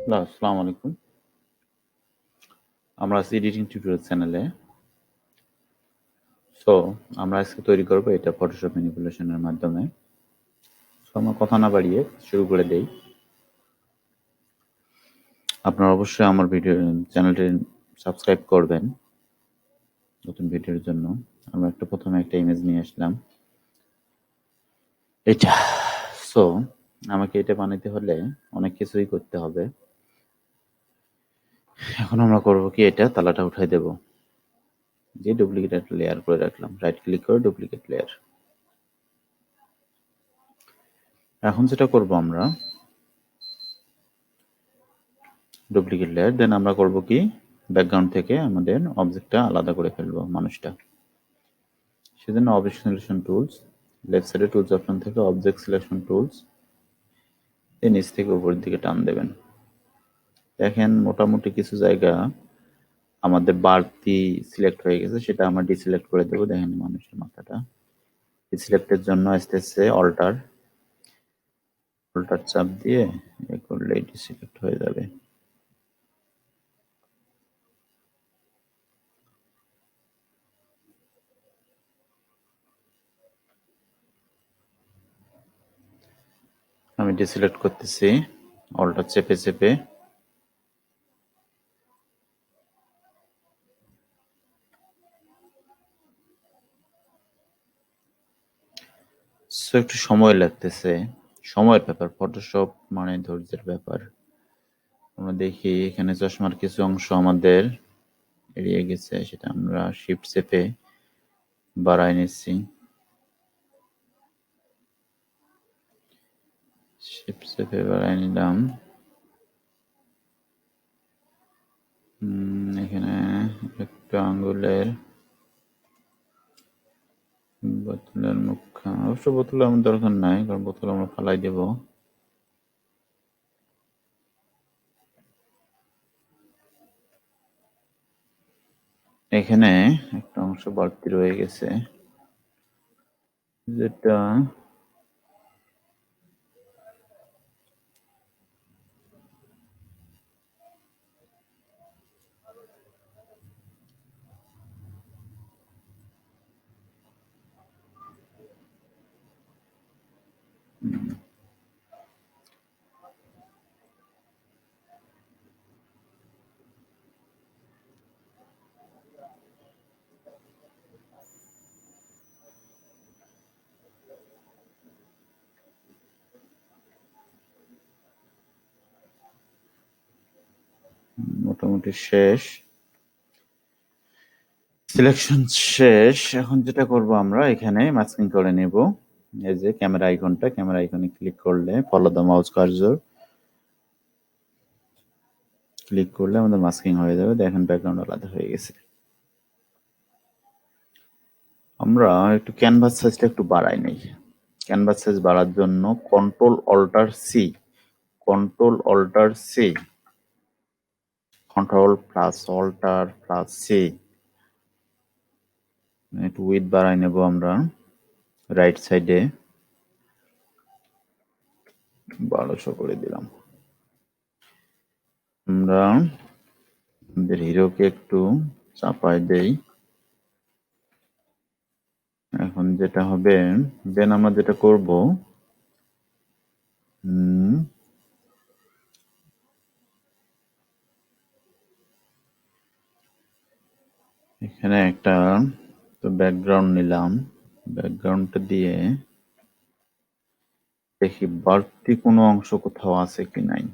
Hello, আসসালামু আলাইকুম। আমরা আছি এডিটিং টিউটোরিয়াল চ্যানেলে। সো আমরা আজকে তৈরি করব এটা ফটোশপ ম্যানিপুলেশনের মাধ্যমে। সো আমরা কথা না বাড়িয়ে শুরু করে দেই। আপনারা অবশ্যই আমার ভিডিও চ্যানেলটি সাবস্ক্রাইব করবেন নতুন ভিডিওর জন্য। আমরা প্রথমে একটা ইমেজ নিয়ে আসলাম এটা। সো আমাকে এটা বানাতে হলে অনেক কিছুই করতে হবে। এখন আমরা করব কি, এটা তালাটা উঠাই দেব। যে ডুপ্লিকেট একটা লেয়ার করে রাখলাম, রাইট ক্লিক করে ডুপ্লিকেট লেয়ার। এখন যেটা করব আমরা ডুপ্লিকেট লেয়ার, দেন আমরা করব কি, ব্যাকগ্রাউন্ড থেকে আমাদের অবজেক্টটা আলাদা করে ফেলবো, মানুষটা। সেজন্য অবজেক্ট সিলেকশন টুলস, লেফট সাইডে টুলস অপশন থেকে অবজেক্ট সিলেকশন টুলস, এই নিচ থেকে উপরের দিকে টান দেবেন। দেখেন মোটামুটি কিছু জায়গা আমাদের বাড়তি সিলেক্ট হয়ে গেছে, সেটা আমরা ডিসিলেক্ট করে দেবো। দেখেন মানুষের মাথাটা ডিসিলেক্টের জন্য আস্তে আস্তে অল্টার চাপ দিয়ে এ করলে ডিসিলেক্ট হয়ে যাবে। আমি ডিসিলেক্ট করতেছি অল্টার চেপে চেপে। একটু সময় লাগতেছে, সময়ের ব্যাপার। ফটোশপ মানে ধৈর্যের ব্যাপার। আমরা দেখি এখানে চশমার কিছু অংশ আমাদের এড়িয়ে গেছে, সেটা আমরা শিফট চেপে বাড়ায় নিচ্ছি। শিফট চেপে বাড়ায় নিলাম। এখানে একটা আঙ্গুলের বোতলের মুখখান, অবশ্য বোতল আমার দরকার নাই, কারণ বোতল আমরা ফালাই দেব। এখানে একটা অংশ বাড়তি রয়ে গেছে, যেটা মোটামুটি শেষ, সিলেকশন শেষ। এখন যেটা করব, আমরা এখানে মাস্কিং করে নেব। এই যে ক্যামেরা আইকনটা, ক্যামেরা আইকনে ক্লিক করলে follow the mouse cursor click করলে আমাদের মাস্কিং হয়ে যাবে। দেখেন ব্যাকগ্রাউন্ড আলাদা হয়ে গেছে। আমরা একটু ক্যানভাস সাইজটা একটু বাড়াই নেই। ক্যানভাস সাইজ বাড়ার জন্য control alt C, control alt C, control plus alt plus C. একটু উইথ বাড়াই নেব আমরা রাইট সাইডে, 1200 করে দিলাম। আমরা আমাদের হিরোকে একটু চাপাই দেই। এখন যেটা হবে, দেন আমরা যেটা করব, এখানে একটা ব্যাকগ্রাউন্ড নিলাম। ব্যাকগ্রাউন্ডটা দিয়ে দেখি বাড়তি কোনো অংশ কোথাও আছে কি নাই।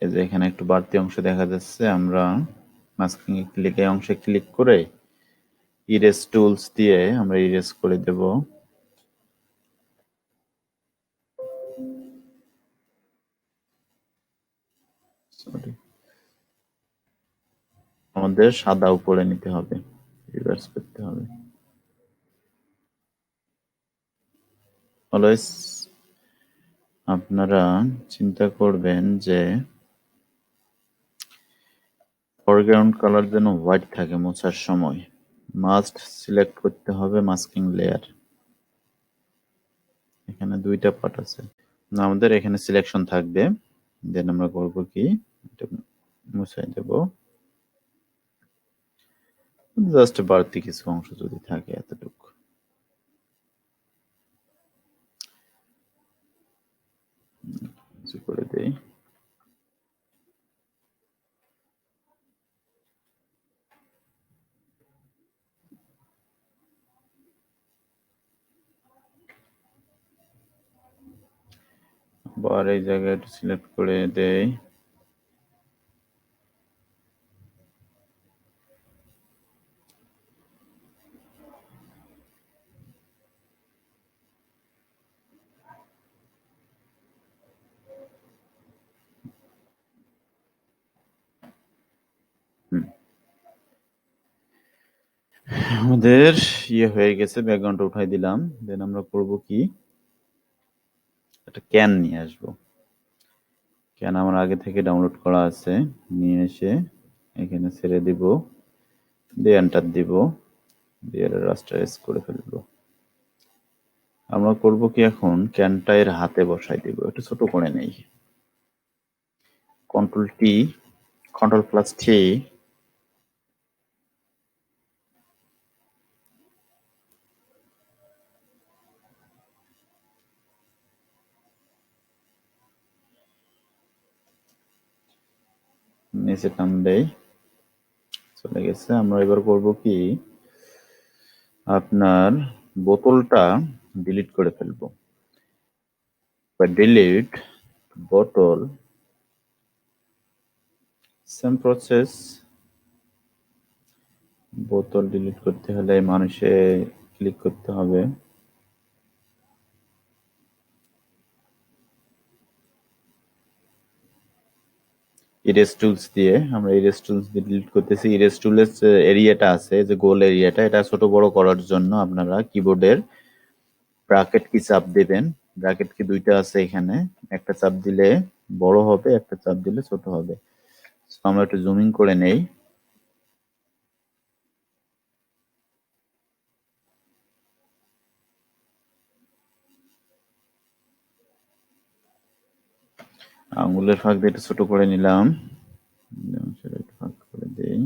এই যে এখানে একটু বাড়তি অংশ দেখা যাচ্ছে। আমরা মাস্কিং এ ক্লিক, এই অংশে ক্লিক করে ইরেজ টুলস দিয়ে আমরা ইরেজ করে দেব। সরি, আমাদের সাদা উপরে নিতে হবে, রিভার্স করতে হবে। অলওয়েজ আপনারা চিন্তা করবেন যে ফরগ্রাউন্ড কালার যেন হোয়াইট থাকে মোছার সময়। মাস্ট সিলেক্ট করতে হবে মাস্কিং লেয়ার। এখানে দুইটা পার্ট আছে, আমাদের এখানে সিলেকশন থাকবে, দেন আমরা করব কি, এটা মুছাই দেব, জাস্ট বাড়তি কিছু অংশ যদি থাকে এতটুকু কিছু করে দেই। আবার এই জায়গায় একটু সিলেক্ট করে দেই। আমাদের হয়ে গেছে, ব্যাকগ্রাউন্ডটা উঠাই দিলাম। দেন আমরা করব কি, একটা ক্যান নিয়ে আসবো। ক্যান আমার আগে থেকে ডাউনলোড করা আছে, নিয়ে এসে এখানে ছেড়ে দিব, দিয়ে এন্টার দিব, দিয়ে রাস্টারাইজ করে ফেলবো। আমরা করব কি, এখন ক্যানটা এর হাতে বসাই দিব, একটু ছোট করে নেই। কন্ট্রোল টি, কন্ট্রোল প্লাস টি, নিচে টান দেই, চলে গেছে। আমরা এবার করব কি, আপনার বোতলটা ডিলিট করে ফেলবো, বা ডিলিট বোতল, সেম প্রসেস। বোতল ডিলিট করতে হলে মানুষে ক্লিক করতে হবে, ইরেজ টুলস দিয়ে। আমরা ইরেজ টুলস দিয়ে ডিলিট করতেছি। ইরেজ টুলের এরিয়াটা আছে, যে গোল এরিয়াটা, এটা ছোট বড় করার জন্য আপনারা কিবোর্ডের ব্র্যাকেট কি চাপ দিবেন। ব্র্যাকেট কি দুইটা আছে এখানে, একটা চাপ দিলে বড় হবে, একটা চাপ দিলে ছোট হবে। আমরা একটু জুমিং করে নেই। আঙুলের ফাঁক দিয়ে একটু ছোট করে নিলাম, সেটা একটু ফাঁক করে দেই।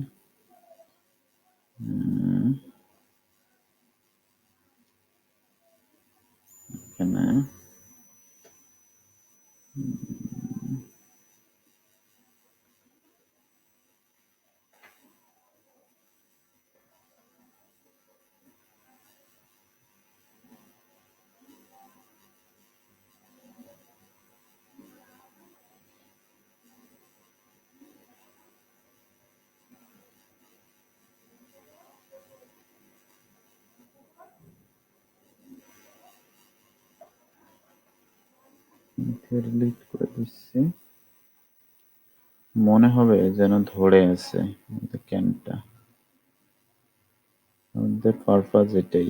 এখানে ডিলিট করে দিচ্ছি। মনে হবে যেন ধরে আছে আমাদের ক্যানটা, আমাদের পারপাস এটাই।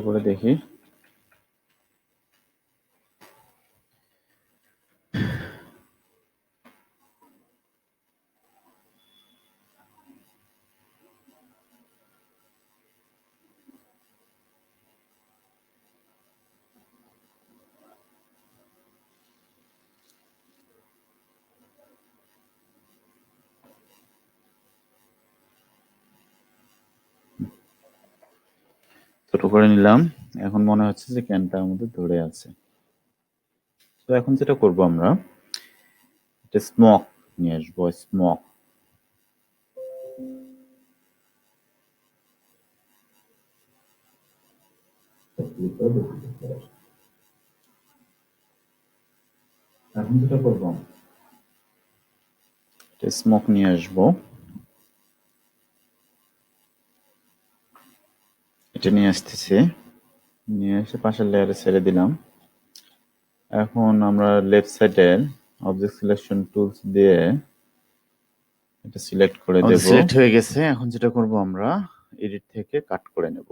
করে দেখি, ছোট করে নিলাম। এখন মনে হচ্ছে যে ক্যানটা আমাদের ধরে আছে। তো এখন যেটা করব, আমরা একটা স্মোক নিয়ে আসবো। স্মোক, এখন যেটা করবো, স্মোক নিয়ে আসবো, এটা নিয়ে আসতেছি, নিয়ে এসে পাশের লেয়ারে ছেড়ে দিলাম। এখন আমরা লেফট সাইডের অবজেক্ট সিলেকশন টুলস দিয়ে এটা সিলেক্ট করে দেব। সিলেক্ট হয়ে গেছে। এখন যেটা করব আমরা এডিট থেকে কাট করে নেব।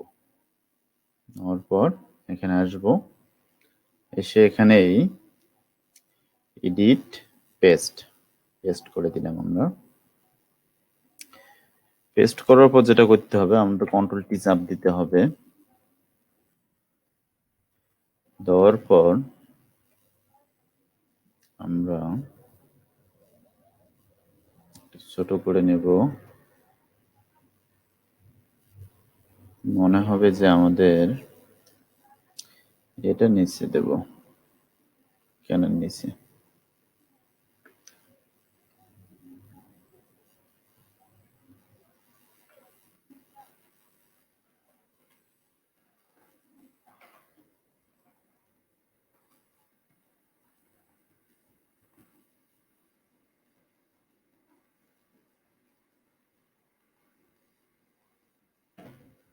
নেওয়ার পর এখানে আসব, এসে এখানেই এডিট পেস্ট করে দিলাম আমরা। পেস্ট করার পর যেটা করতে হবে, আমাদের কন্ট্রোল টি চাপ দিতে হবে। দেওয়ার পর আমরা ছোট করে নেব। মনে হবে যে আমাদের এটা নিচে দেব, কেন নিচে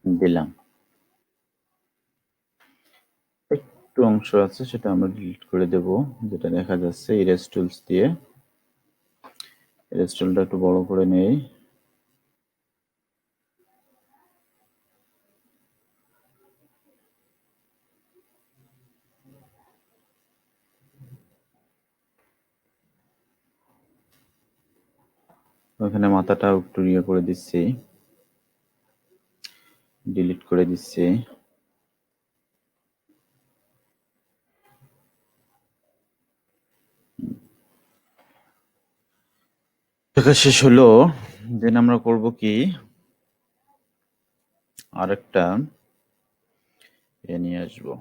দিলাম। একটু অংশ আছে সেটা আমরা ডিলিট করে দেব, যেটা দেখা যাচ্ছে ইরেজ টুলস দিয়ে। ইরেজ টুলটা একটু বড় করে নেই। ওখানে মাথাটা একটু ইয়ে করে দিচ্ছি, ডিলিট করে দিচ্ছি। দেখা শেষ হলো। দেন আমরা করব কি, আরেকটা নিয়ে আসবো।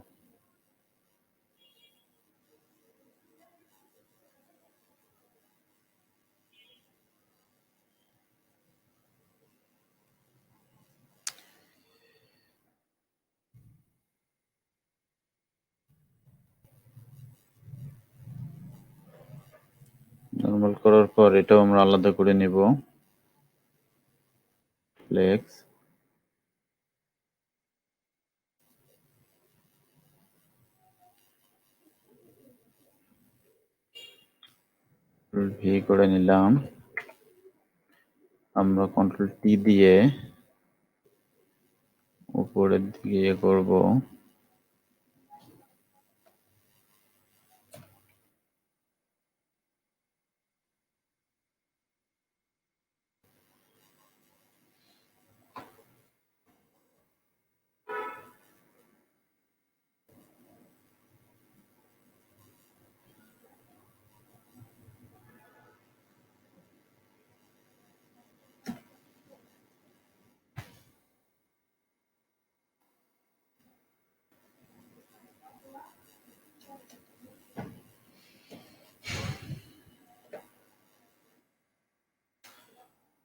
নরমাল করার পর এটাও আমরা আলাদা করে নেব। ফ্লেক্স, ভি করে নিলাম। আমরা কন্ট্রোল টি দিয়ে উপরের দিকে ইয়ে করব।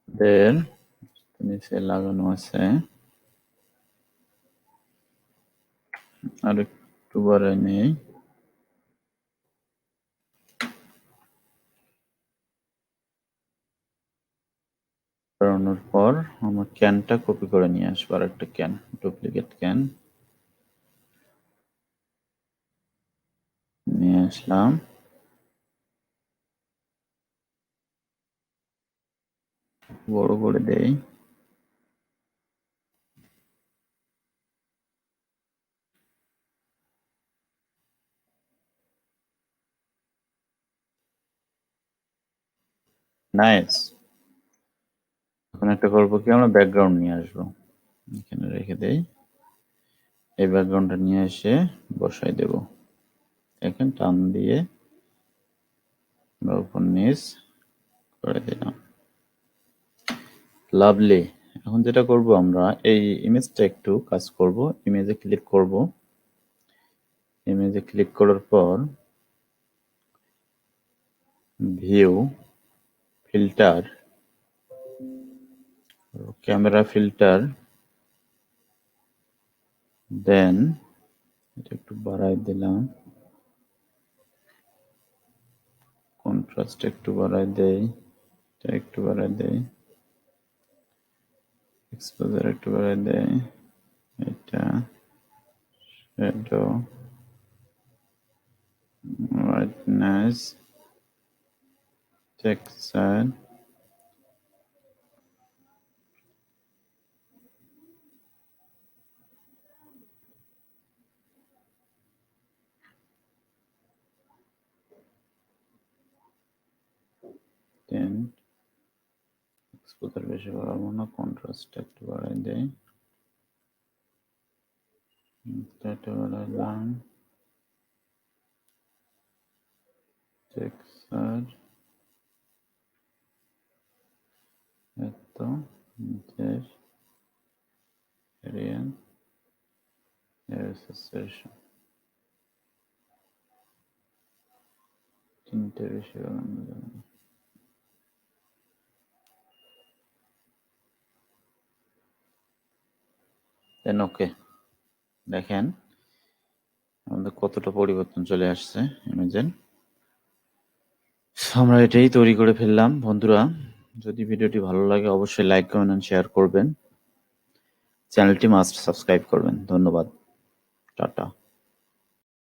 দেন নিচে লাগানো আছে, আর একটু বাড়াই নেই। বাড়ানোর পর আমার ক্যানটা কপি করে নিয়ে আসবো, আর একটা ক্যান, ডুপ্লিকেট ক্যান নিয়ে আসলাম। বড় করে দেই। নাইস। এখন একটা করবো কি, আমরা ব্যাকগ্রাউন্ড নিয়ে আসবো, এখানে রেখে দেই। এই ব্যাকগ্রাউন্ডটা নিয়ে এসে বসাই দেব। এখন টান দিয়ে উপর নিচ করে দিলাম। লাভলি। এখন যেটা করব, আমরা এই ইমেজটা একটু কাজ করব। ইমেজে ক্লিক করব। ইমেজে ক্লিক করার পর ভিউ, ফিল্টার, ক্যামেরা ফিল্টার, দেন এটা একটু বাড়াই দিলাম, কন্ট্রাস্ট একটু বাড়াই দেই, এটা একটু বাড়াই দেই, এক্সপোজার একটু বাড়াই দেই, এটা শ্যাডো, ব্রাইটনেস, টেক্সচার, এক্সপোজার বেশি বাড়াবো না, কন্ট্রাস্টটা একটু বাড়াই দেয়, এটা বাড়াইলাম, টেক্সচার এত, নিচের এরিয়ান তিনটে বেশি বাড়ানো যাবে না। দেন ওকে, দেখেন আমাদের কতটা পরিবর্তন চলে আসছে ইমেজের। আমরা এটাই তৈরি করে ফেললাম। বন্ধুরা, যদি ভিডিওটি ভালো লাগে অবশ্যই লাইক কমেন্ট এন্ড শেয়ার করবেন, চ্যানেলটি মাস্ট সাবস্ক্রাইব করবেন। ধন্যবাদ, টাটা।